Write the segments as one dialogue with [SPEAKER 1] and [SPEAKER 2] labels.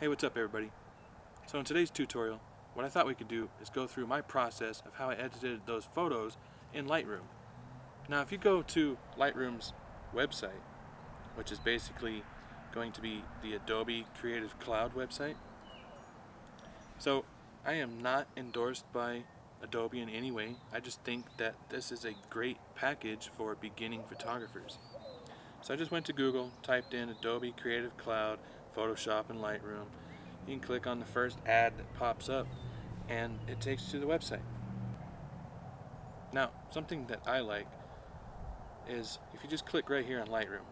[SPEAKER 1] Hey, what's up everybody? So in today's tutorial, what I thought we could do is go through my process of how I edited those photos in Lightroom. Now if you go to Lightroom's website, which is basically going to be the Adobe Creative Cloud website. So I am not endorsed by Adobe in any way. I just think that this is a great package for beginning photographers. So I just went to Google, typed in Adobe Creative Cloud, Photoshop, and Lightroom. You can click on the first ad that pops up and it takes you to the website. Now, something that I like is if you just click right here on Lightroom,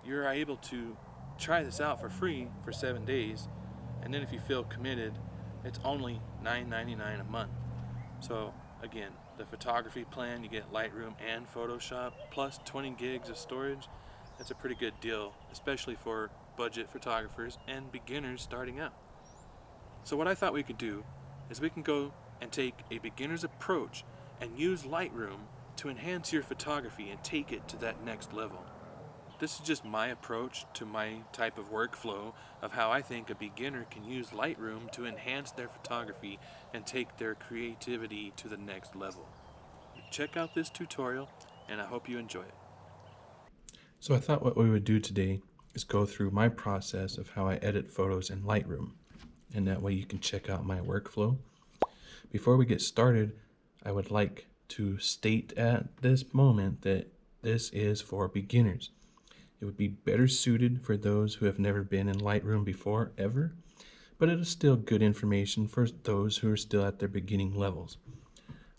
[SPEAKER 1] you're able to try this out for free for 7 days, and then if you feel committed, it's only $9.99 a month. So again, the photography plan, you get Lightroom and Photoshop plus 20 gigs of storage. That's a pretty good deal, especially for budget photographers and beginners starting out. So what I thought we could do is we can go and take a beginner's approach and use Lightroom to enhance your photography and take it to that next level. This is just my approach to my type of workflow of how I think a beginner can use Lightroom to enhance their photography and take their creativity to the next level. Check out this tutorial and I hope you enjoy it. So I thought what we would do today is go through my process of how I edit photos in Lightroom, and that way you can check out my workflow. Before we get started, I would like to state at this moment that this is for beginners. It would be better suited for those who have never been in Lightroom before, ever, but it is still good information for those who are still at their beginning levels.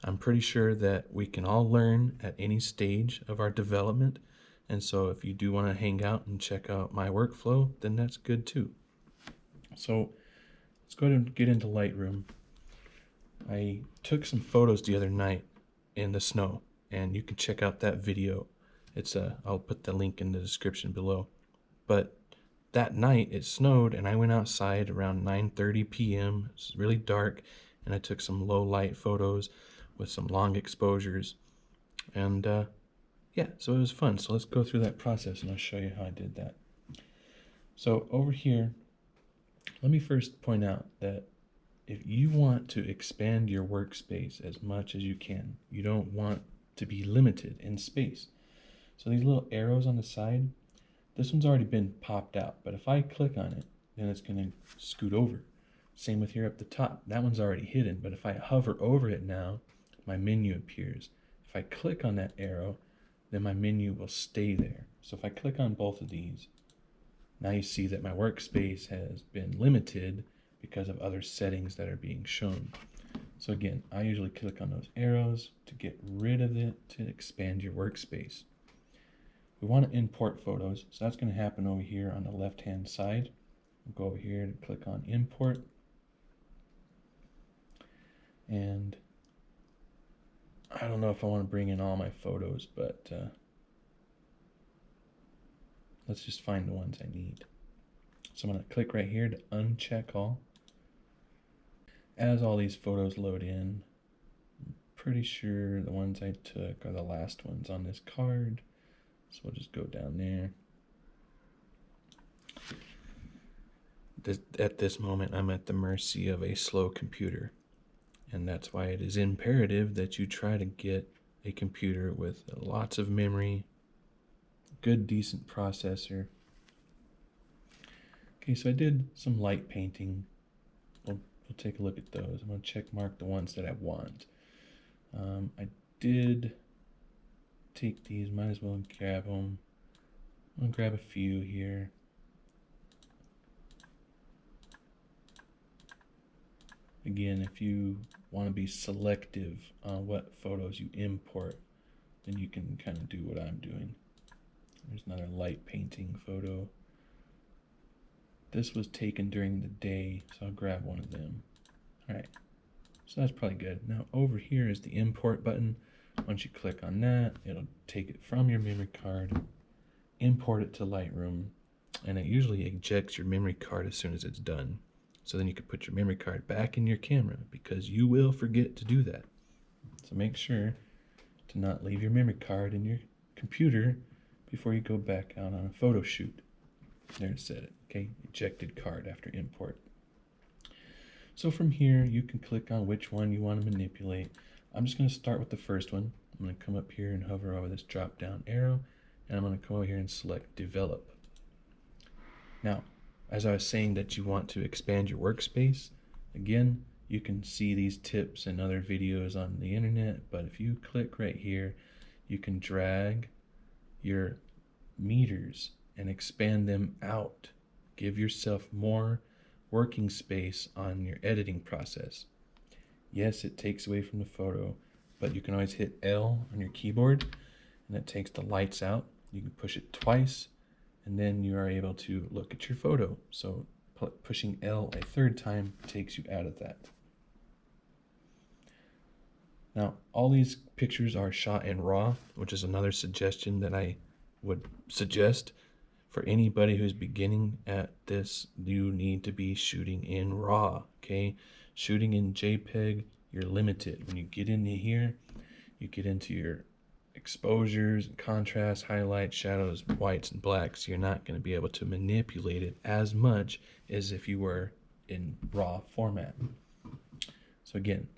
[SPEAKER 1] I'm pretty sure that we can all learn at any stage of our development, and so if you do want to hang out and check out my workflow, then that's good too. So let's go ahead and get into Lightroom. I took some photos the other night in the snow, and you can check out that video. I'll put the link in the description below. But that night it snowed, and I went outside around 9:30 p.m. It was really dark, and I took some low light photos with some long exposures, and yeah, so it was fun. So let's go through that process and I'll show you how I did that. So over here, let me first point out that if you want to expand your workspace as much as you can, you don't want to be limited in space. So these little arrows on the side, this one's already been popped out, but if I click on it, then it's going to scoot over. Same with here up the top. That one's already hidden, but if I hover over it now, my menu appears. If I click on that arrow, then my menu will stay there. So if I click on both of these, now you see that my workspace has been limited because of other settings that are being shown. So again, I usually click on those arrows to get rid of it, to expand your workspace. We want to import photos, so that's going to happen over here on the left hand side. We'll go over here and click on import, and I don't know if I want to bring in all my photos, but let's just find the ones I need. So I'm going to click right here to uncheck all. As all these photos load in, I'm pretty sure the ones I took are the last ones on this card. So we'll just go down there. At this moment, I'm at the mercy of a slow computer. And that's why it is imperative that you try to get a computer with lots of memory, good, decent processor. Okay, so I did some light painting. We'll take a look at those. I'm going to check mark the ones that I want. I did take these, might as well grab them. I'm going to grab a few here. Again, if you want to be selective on what photos you import, then you can kind of do what I'm doing. There's another light painting photo. This was taken during the day, so I'll grab one of them. Alright, so that's probably good. Now over here is the import button. Once you click on that, it'll take it from your memory card, import it to Lightroom, and it usually ejects your memory card as soon as it's done. So then you can put your memory card back in your camera, because you will forget to do that. So make sure to not leave your memory card in your computer before you go back out on a photo shoot. There it said it, okay, ejected card after import. So from here, you can click on which one you want to manipulate. I'm just going to start with the first one. I'm going to come up here and hover over this drop down arrow, and I'm going to come over here and select develop. Now, as I was saying that you want to expand your workspace, again, you can see these tips and other videos on the internet, but if you click right here, you can drag your meters and expand them out. Give yourself more working space on your editing process. Yes, it takes away from the photo, but you can always hit L on your keyboard and it takes the lights out. You can push it twice and then you are able to look at your photo. So pushing L a third time takes you out of that. Now, all these pictures are shot in RAW, which is another suggestion that I would suggest for anybody who's beginning at this. You need to be shooting in RAW, okay? Shooting in JPEG, you're limited. When you get into here, you get into your exposures, contrast, highlights, shadows, whites, and blacks. You're not going to be able to manipulate it as much as if you were in RAW format. So again,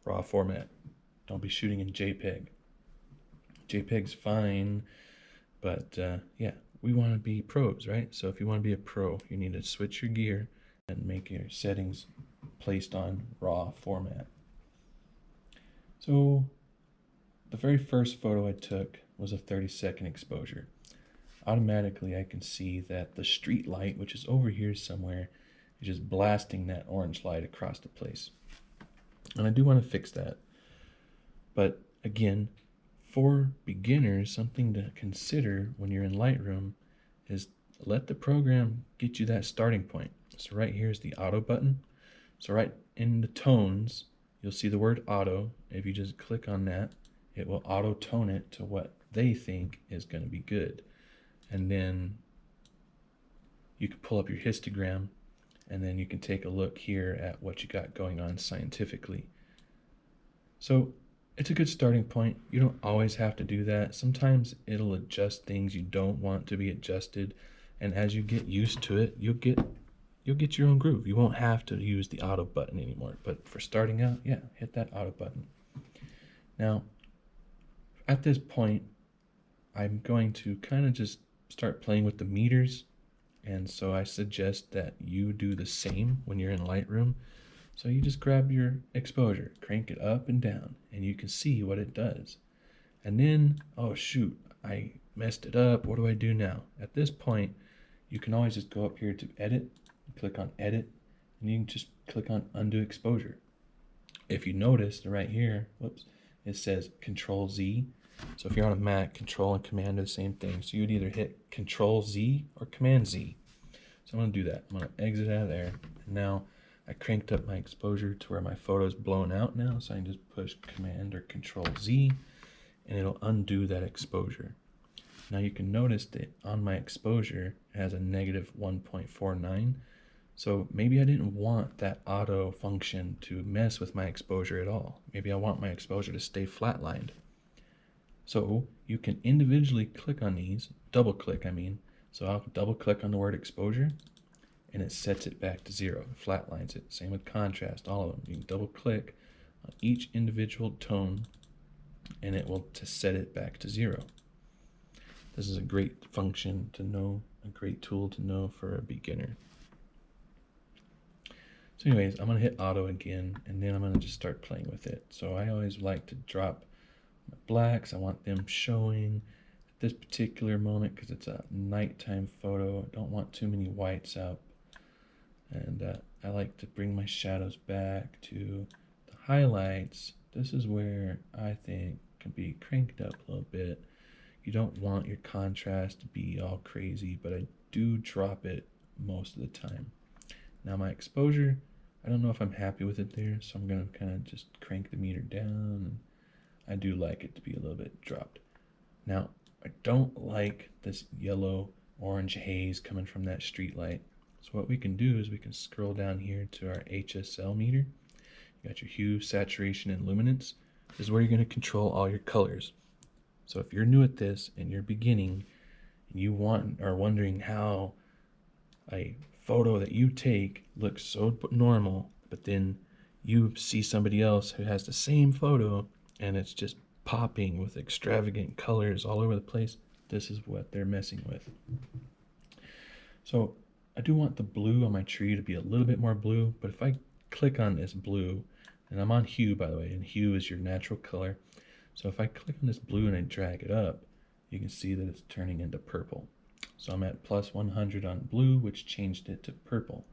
[SPEAKER 1] RAW format. Don't be shooting in JPEG. JPEG's fine, but yeah, we want to be pros, right? So if you want to be a pro, you need to switch your gear and make your settings placed on RAW format. So the very first photo I took was a 30-second exposure. Automatically, I can see that the street light, which is over here somewhere, is just blasting that orange light across the place. And I do want to fix that. But again, for beginners, something to consider when you're in Lightroom is let the program get you that starting point. So right here is the auto button. So right in the tones, you'll see the word auto. If you just click on that, it will auto tone it to what they think is going to be good. And then you can pull up your histogram and then you can take a look here at what you got going on scientifically. So it's a good starting point. You don't always have to do that. Sometimes it'll adjust things you don't want to be adjusted, and as you get used to it, you'll get your own groove. You won't have to use the auto button anymore. But for starting out, yeah, hit that auto button. Now, at this point, I'm going to kind of just start playing with the meters, and so I suggest that you do the same when you're in Lightroom. So you just grab your exposure, crank it up and down, and you can see what it does. And then, oh shoot, I messed it up. What do I do now? At this point, you can always just go up here to edit, click on edit, and you can just click on undo exposure. If you notice right here, whoops, it says Control Z. So if you're on a Mac, Control and Command are the same thing. So you'd either hit Control Z or Command Z. So I'm going to do that. I'm going to exit out of there. And now I cranked up my exposure to where my photo's blown out now, so I can just push Command or Control Z, and it'll undo that exposure. Now you can notice that on my exposure, it has a negative 1.49, so maybe I didn't want that auto function to mess with my exposure at all. Maybe I want my exposure to stay flatlined. So you can individually click on these, double click I mean, so I'll double click on the word exposure, and it sets it back to 0, flatlines it. Same with contrast, all of them. You can double click on each individual tone and it will set it back to 0. This is a great function to know, a great tool to know for a beginner. So anyways, I'm going to hit auto again, and then I'm going to just start playing with it. So I always like to drop my blacks. I want them showing at this particular moment because it's a nighttime photo. I don't want too many whites out. And I like to bring my shadows back to the highlights. This is where I think can be cranked up a little bit. You don't want your contrast to be all crazy, but I do drop it most of the time. Now my exposure, I don't know if I'm happy with it there, so I'm going to kind of just crank the meter down. And I do like it to be a little bit dropped. Now, I don't like this yellow orange haze coming from that street light. So what we can do is we can scroll down here to our HSL meter. You got your hue, saturation, and luminance. This is where you're going to control all your colors. So if you're new at this and you're beginning and you are wondering how a photo that you take looks so normal, but then you see somebody else who has the same photo and it's just popping with extravagant colors all over the place, this is what they're messing with. So I do want the blue on my tree to be a little bit more blue, but if I click on this blue, and I'm on hue, by the way, and hue is your natural color. So if I click on this blue and I drag it up, you can see that it's turning into purple. So I'm at plus 100 on blue, which changed it to purple.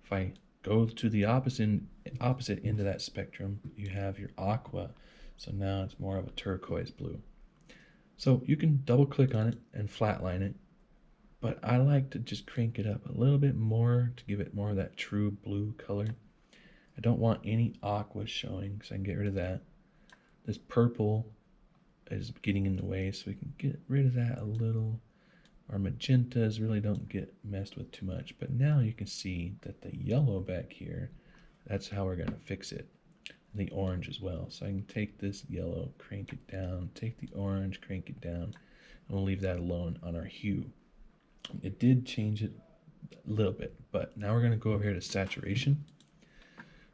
[SPEAKER 1] If I go to the opposite end of that spectrum, you have your aqua. So now it's more of a turquoise blue. So you can double click on it and flatline it, but I like to just crank it up a little bit more to give it more of that true blue color. I don't want any aqua showing, so I can get rid of that. This purple is getting in the way, so we can get rid of that a little. Our magentas really don't get messed with too much, but now you can see that the yellow back here, that's how we're going to fix it. And the orange as well. So I can take this yellow, crank it down, take the orange, crank it down, and we'll leave that alone on our hue. It did change it a little bit, but now we're going to go over here to saturation.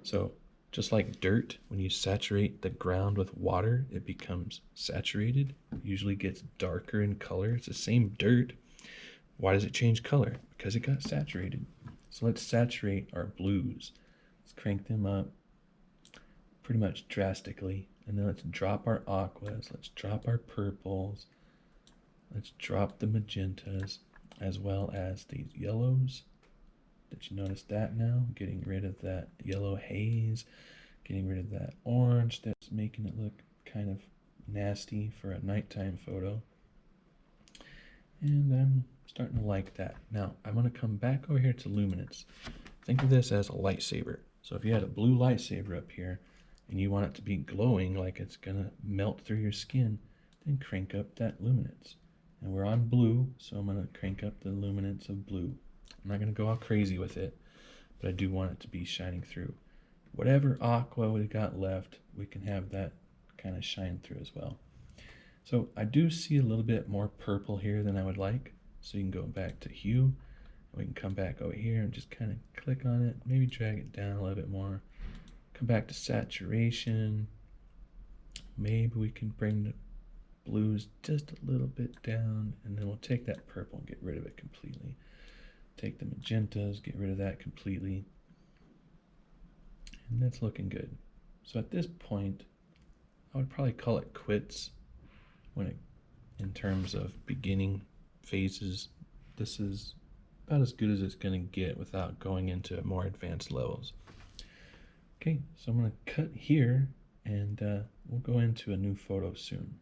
[SPEAKER 1] So just like dirt, when you saturate the ground with water, it becomes saturated. It usually gets darker in color. It's the same dirt. Why does it change color? Because it got saturated. So let's saturate our blues. Let's crank them up pretty much drastically. And then let's drop our aquas. Let's drop our purples. Let's drop the magentas, as well as these yellows. Did you notice that now? Getting rid of that yellow haze, getting rid of that orange that's making it look kind of nasty for a nighttime photo. And I'm starting to like that. Now, I'm going to come back over here to Luminance. Think of this as a lightsaber. So if you had a blue lightsaber up here and you want it to be glowing like it's going to melt through your skin, then crank up that Luminance. And we're on blue, so I'm going to crank up the luminance of blue. I'm not going to go all crazy with it, but I do want it to be shining through. Whatever aqua we got left, we can have that kind of shine through as well. So I do see a little bit more purple here than I would like. So you can go back to hue. We can come back over here and just kind of click on it, maybe drag it down a little bit more. Come back to saturation. Maybe we can bring the blues just a little bit down, and then we'll take that purple and get rid of it completely. Take the magentas, get rid of that completely, and that's looking good. So at this point, I would probably call it quits in terms of beginning phases. This is about as good as it's going to get without going into more advanced levels. Okay, so I'm going to cut here, and we'll go into a new photo soon.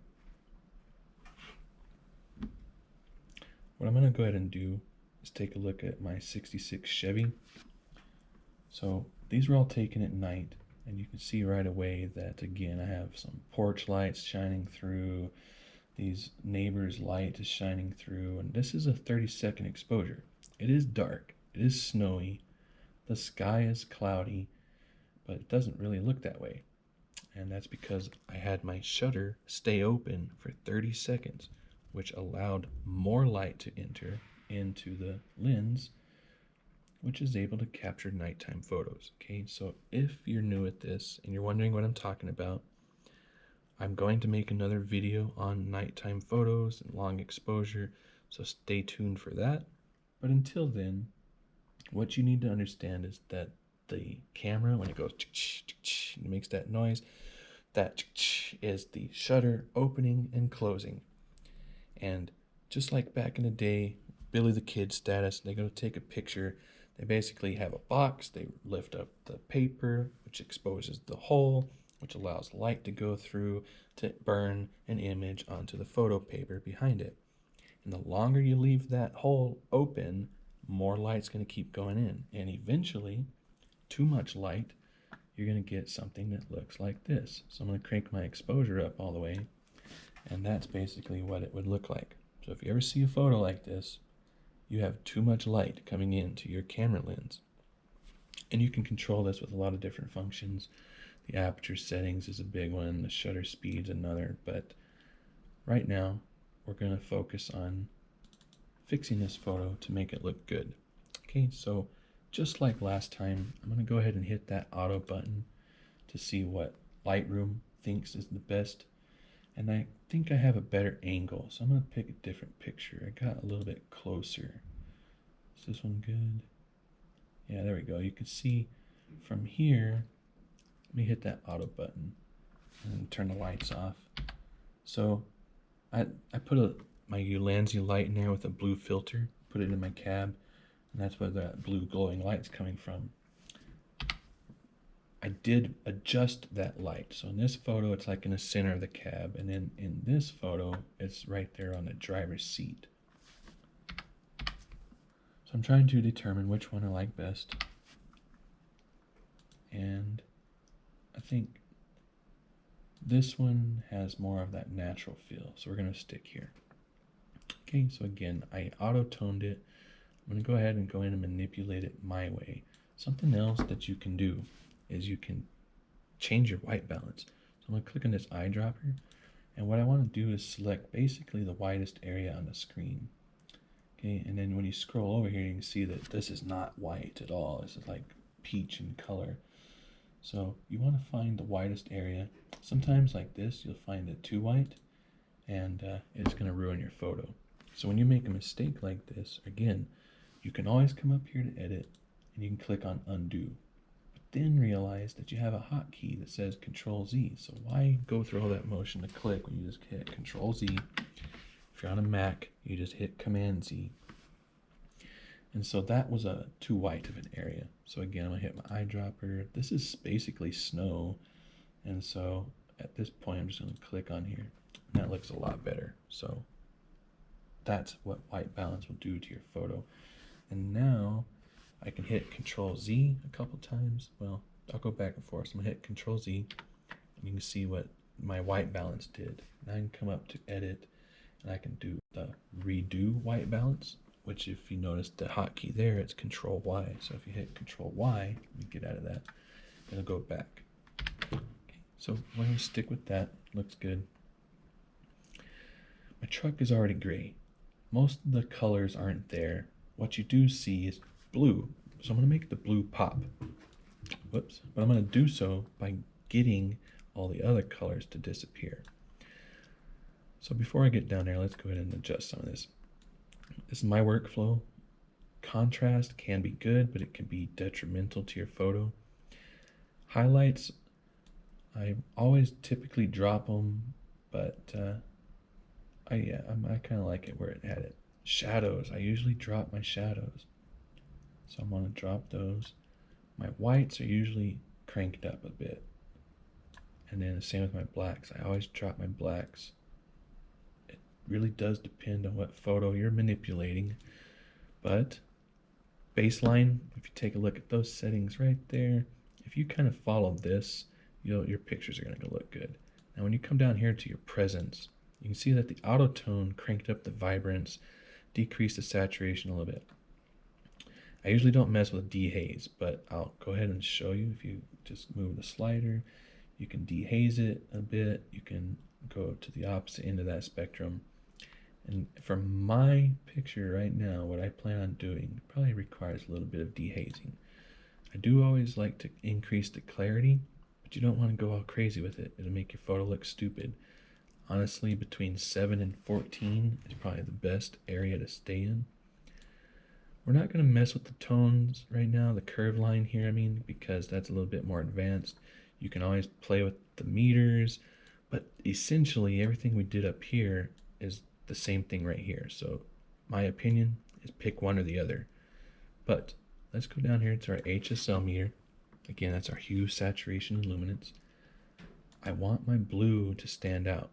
[SPEAKER 1] What I'm going to go ahead and do is take a look at my 66 Chevy. So these were all taken at night, and you can see right away that, again, I have some porch lights shining through, these neighbors' light is shining through, and this is a 30-second exposure. It is dark, it is snowy, the sky is cloudy, but it doesn't really look that way. And that's because I had my shutter stay open for 30 seconds, which allowed more light to enter into the lens, which is able to capture nighttime photos. Okay, so if you're new at this and you're wondering what I'm talking about, I'm going to make another video on nighttime photos and long exposure, so stay tuned for that. But until then, what you need to understand is that the camera, when it goes, it makes that noise, that is the shutter opening and closing. And just like back in the day, Billy the Kid status, they go to take a picture, they basically have a box, they lift up the paper, which exposes the hole, which allows light to go through to burn an image onto the photo paper behind it. And the longer you leave that hole open, more light's going to keep going in. And eventually, too much light, you're going to get something that looks like this. So I'm going to crank my exposure up all the way, and that's basically what it would look like. So if you ever see a photo like this, you have too much light coming into your camera lens. And you can control this with a lot of different functions. The aperture settings is a big one, the shutter speed's another, but right now we're going to focus on fixing this photo to make it look good. Okay, so just like last time, I'm going to go ahead and hit that auto button to see what Lightroom thinks is the best. And I think I have a better angle, so I'm going to pick a different picture. I got a little bit closer. Is this one good? Yeah, there we go. You can see from here, let me hit that auto button and turn the lights off. So I put my Ulanzi light in there with a blue filter, put it in my cab, and that's where that blue glowing light's coming from. I did adjust that light. So in this photo, it's like in the center of the cab, and then in this photo, it's right there on the driver's seat. So I'm trying to determine which one I like best. And I think this one has more of that natural feel, so we're going to stick here. Okay, so again, I auto-toned it. I'm going to go ahead and go in and manipulate it my way. Something else that you can do is you can change your white balance. So I'm going to click on this eyedropper, and what I want to do is select basically the widest area on the screen. Okay, and then when you scroll over here, you can see that this is not white at all. This is like peach in color. So you want to find the widest area. Sometimes like this, you'll find it too white, and it's going to ruin your photo. So when you make a mistake like this, again, you can always come up here to edit, and you can click on undo. But then realize that you have a hotkey that says Control Z. So why go through all that motion to click when you just hit Control Z? If you're on a Mac, you just hit Command Z. And so that was a too white of an area. So again, I'm gonna hit my eyedropper. This is basically snow. And so at this point, I'm just gonna click on here. And that looks a lot better. So that's what white balance will do to your photo. And now I can hit Control Z a couple times. Well, I'll go back and forth. So I'm gonna hit Control Z, and you can see what my white balance did. Now I can come up to edit, and I can do the redo white balance, which if you notice the hotkey there, it's Control Y. So if you hit Control Y, let me get out of that, it'll go back. Okay, so we're gonna stick with that, looks good. My truck is already gray. Most of the colors aren't there. What you do see is blue. So I'm gonna make the blue pop. Whoops, but I'm gonna do so by getting all the other colors to disappear. So before I get down there, let's go ahead and adjust some of this. This is my workflow. Contrast can be good, but it can be detrimental to your photo. Highlights, I always typically drop them, but I kind of like it where it had it. Shadows, I usually drop my shadows. So I'm gonna drop those. My whites are usually cranked up a bit. And then the same with my blacks. I always drop my blacks. It really does depend on what photo you're manipulating. But baseline, if you take a look at those settings right there, if you kind of follow this, your pictures are gonna look good. Now when you come down here to your presence, you can see that the auto tone cranked up the vibrance, decreased the saturation a little bit. I usually don't mess with dehaze, but I'll go ahead and show you. If you just move the slider, you can dehaze it a bit. You can go to the opposite end of that spectrum. And for my picture right now, what I plan on doing probably requires a little bit of dehazing. I do always like to increase the clarity, but you don't want to go all crazy with it. It'll make your photo look stupid. Honestly, between 7 and 14 is probably the best area to stay in. We're not going to mess with the tones right now, the curve line here, because that's a little bit more advanced. You can always play with the meters, but essentially everything we did up here is the same thing right here. So my opinion is pick one or the other. But let's go down here to our HSL meter. Again, that's our hue, saturation, and luminance. I want my blue to stand out.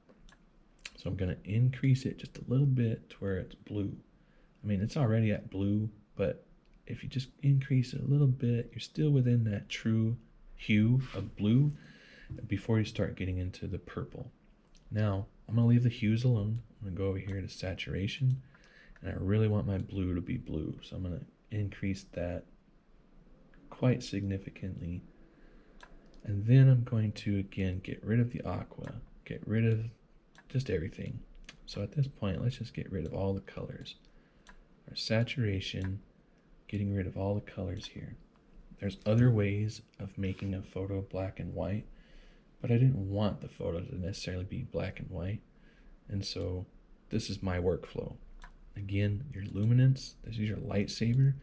[SPEAKER 1] So I'm going to increase it just a little bit to where it's blue. It's already at blue, but if you just increase it a little bit, you're still within that true hue of blue before you start getting into the purple. Now, I'm going to leave the hues alone. I'm going to go over here to saturation, and I really want my blue to be blue. So I'm going to increase that quite significantly. And then I'm going to, again, get rid of the aqua, get rid of just everything. So at this point, let's just get rid of all the colors. Our saturation,
[SPEAKER 2] getting rid of all the colors here. There's other ways of making a photo black and white, but I didn't want the photo to necessarily be black and white. And so this is my workflow. Again, your luminance, this is your lightsaber.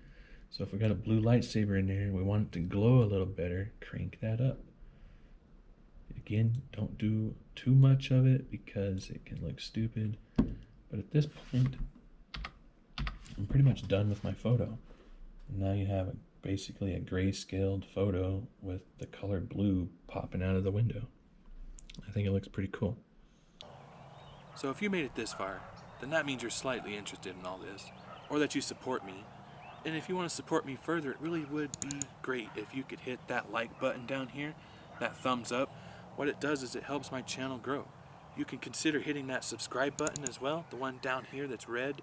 [SPEAKER 2] So if we got a blue lightsaber in there and we want it to glow a little better, crank that up. Again, don't do too much of it because it can look stupid. But at this point, I'm pretty much done with my photo. And now you have basically a grayscaled photo with the color blue popping out of the window. I think it looks pretty cool.
[SPEAKER 1] So if you made it this far, then that means you're slightly interested in all this, or that you support me. And if you want to support me further, it really would be great if you could hit that like button down here, that thumbs up. What it does is it helps my channel grow. You can consider hitting that subscribe button as well, the one down here that's red.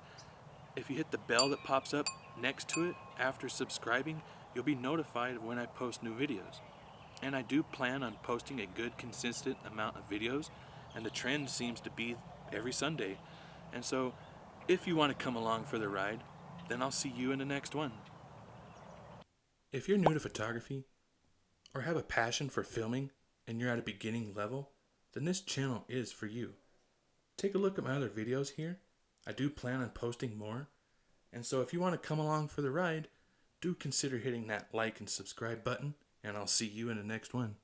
[SPEAKER 1] If you hit the bell that pops up next to it after subscribing, you'll be notified of when I post new videos. And I do plan on posting a good consistent amount of videos, and the trend seems to be every Sunday. And so if you want to come along for the ride, then I'll see you in the next one. If you're new to photography or have a passion for filming and you're at a beginning level, then this channel is for you. Take a look at my other videos here. I do plan on posting more. And so if you want to come along for the ride, do consider hitting that like and subscribe button, and I'll see you in the next one.